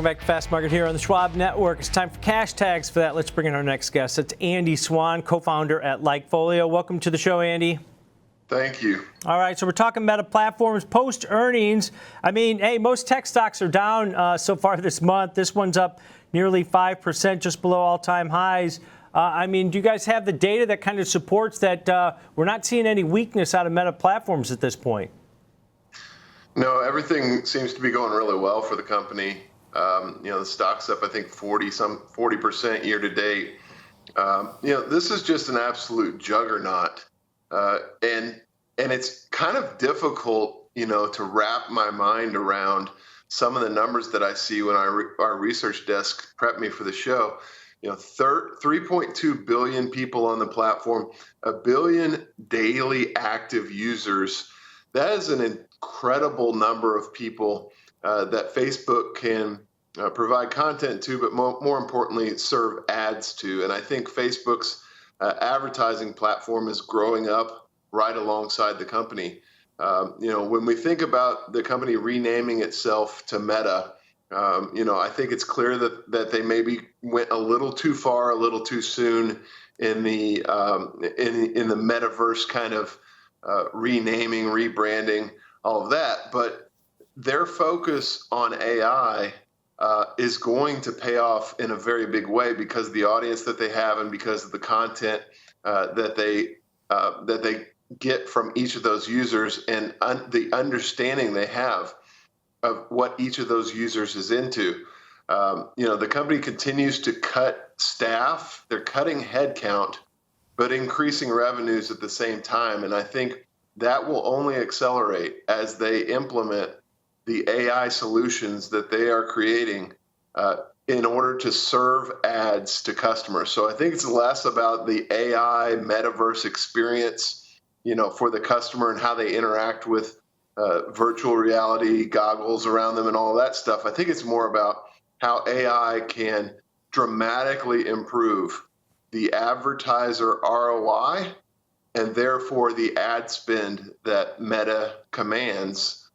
Welcome back to Fast Market here on the Schwab Network. It's time for cash tags. For that, let's bring in our next guest. It's Andy Swan, co-founder at Likefolio. Welcome to the show, Andy. Thank you. All right, so we're talking Meta Platforms post-earnings. I mean, hey, most tech stocks are down so far this month. This one's up nearly 5%, just below all-time highs. I mean, do you guys have the data that kind of supports that we're not seeing any weakness out of Meta Platforms at this point? No, everything seems to be going really well for the company. The stock's up, I think, 40% year to date. This is just an absolute juggernaut. And it's kind of difficult, to wrap my mind around some of the numbers that I see when our research desk prepped me for the show. 3.2 billion people on the platform, 1 billion daily active users. That is an incredible number of people that Facebook can provide content to, but more importantly, serve ads to. And I think Facebook's advertising platform is growing up right alongside the company. When we think about the company renaming itself to Meta, I think it's clear that they maybe went a little too far, a little too soon in the in the metaverse kind of renaming, rebranding, all of that. But their focus on AI is going to pay off in a very big way because of the audience that they have and because of the content that they get from each of those users and the understanding they have of what each of those users is into. The company continues to cut staff. They're cutting headcount, but increasing revenues at the same time. And I think that will only accelerate as they implement the AI solutions that they are creating in order to serve ads to customers. So I think it's less about the AI metaverse experience, for the customer and how they interact with virtual reality goggles around them and all that stuff. I think it's more about how AI can dramatically improve the advertiser ROI and therefore the ad spend that Meta commands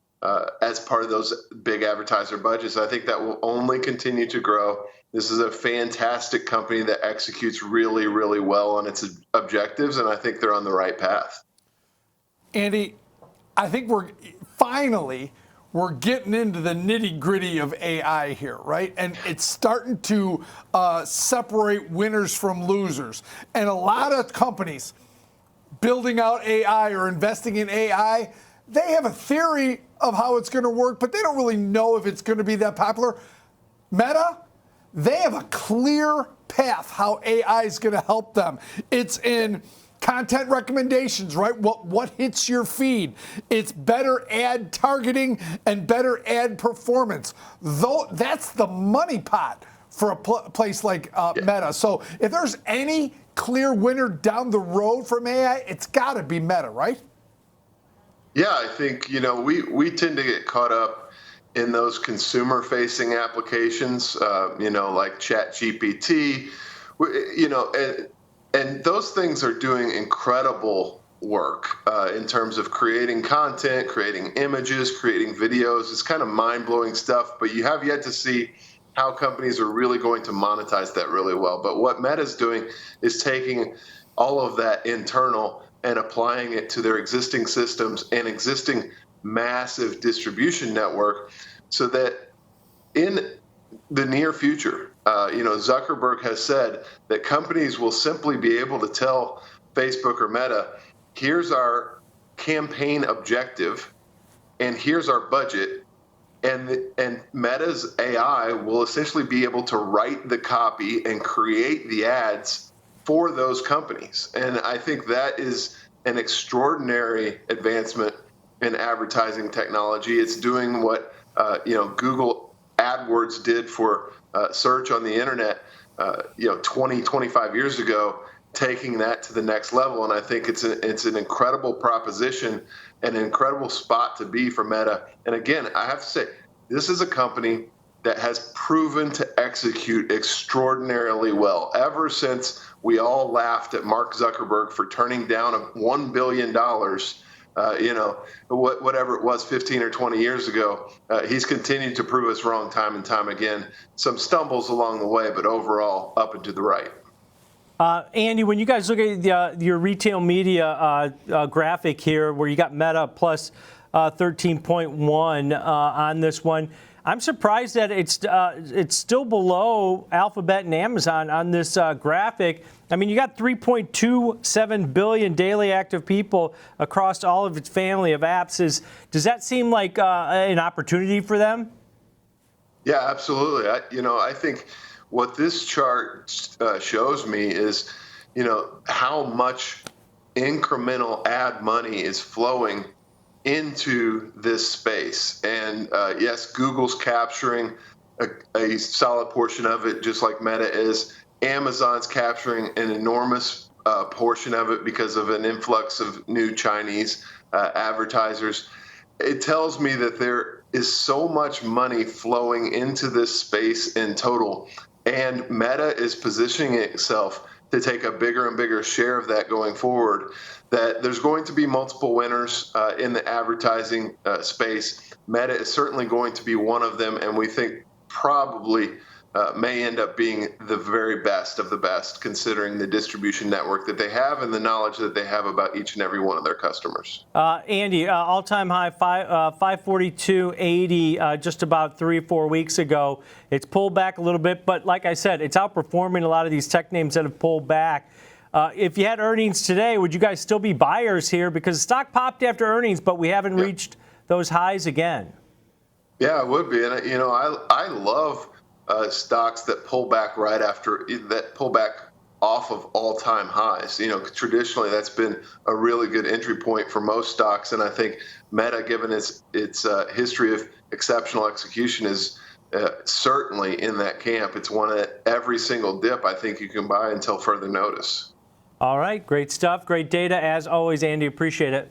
as part of those big advertiser budgets. I think that will only continue to grow. This is a fantastic company that executes really, really well on its objectives, and I think they're on the right path. Andy, I think we're getting into the nitty-gritty of AI here, right? And it's starting to separate winners from losers. And a lot of companies building out AI or investing in AI, they have a theory of how it's going to work, but they don't really know if it's going to be that popular. Meta, they have a clear path how AI is going to help them. It's in content recommendations, right? What hits your feed? It's better ad targeting and better ad performance. Though that's the money pot for a place like Meta. So if there's any clear winner down the road from AI, it's got to be Meta, right? Yeah, I think, we tend to get caught up in those consumer-facing applications, like ChatGPT, and those things are doing incredible work in terms of creating content, creating images, creating videos. It's kind of mind-blowing stuff, but you have yet to see how companies are really going to monetize that really well. But what Meta's doing is taking all of that internal and applying it to their existing systems and existing massive distribution network so that in the near future, Zuckerberg has said that companies will simply be able to tell Facebook or Meta, here's our campaign objective and here's our budget. And Meta's AI will essentially be able to write the copy and create the ads for those companies. And I think that is an extraordinary advancement in advertising technology. It's doing what Google AdWords did for search on the internet 25 years ago, taking that to the next level. And I think it's an incredible proposition, an incredible spot to be for Meta. And again, I have to say, this is a company that has proven to execute extraordinarily well ever since we all laughed at Mark Zuckerberg for turning down $1 billion whatever it was 15 or 20 years ago. He's continued to prove us wrong time and time again. Some stumbles along the way, but overall up and to the right. Andy, when you guys look at your retail media graphic here, where you got Meta plus 13.1 on this one, I'm surprised that it's still below Alphabet and Amazon on this graphic. I mean, you got 3.27 billion daily active people across all of its family of apps. Does that seem like an opportunity for them? Yeah, absolutely. I think what this chart shows me is, how much incremental ad money is flowing into this space. And yes, Google's capturing a solid portion of it, just like Meta is. Amazon's capturing an enormous portion of it because of an influx of new Chinese advertisers. It tells me that there is so much money flowing into this space in total, and Meta is positioning itself to take a bigger and bigger share of that going forward, that there's going to be multiple winners in the advertising space. Meta is certainly going to be one of them, and we think probably may end up being the very best of the best, considering the distribution network that they have and the knowledge that they have about each and every one of their customers. Andy, all-time high 542.80 just about 3 or 4 weeks ago. It's pulled back a little bit, but like I said, it's outperforming a lot of these tech names that have pulled back. If you had earnings today, would you guys still be buyers here? Because the stock popped after earnings, but we haven't reached those highs again. Yeah, it would be. And, I love stocks that pull back off of all-time highs. Traditionally that's been a really good entry point for most stocks, and I think Meta, given its history of exceptional execution, is certainly in that camp. It's one that every single dip I think you can buy until further notice. All right, great stuff, great data as always, Andy. Appreciate it.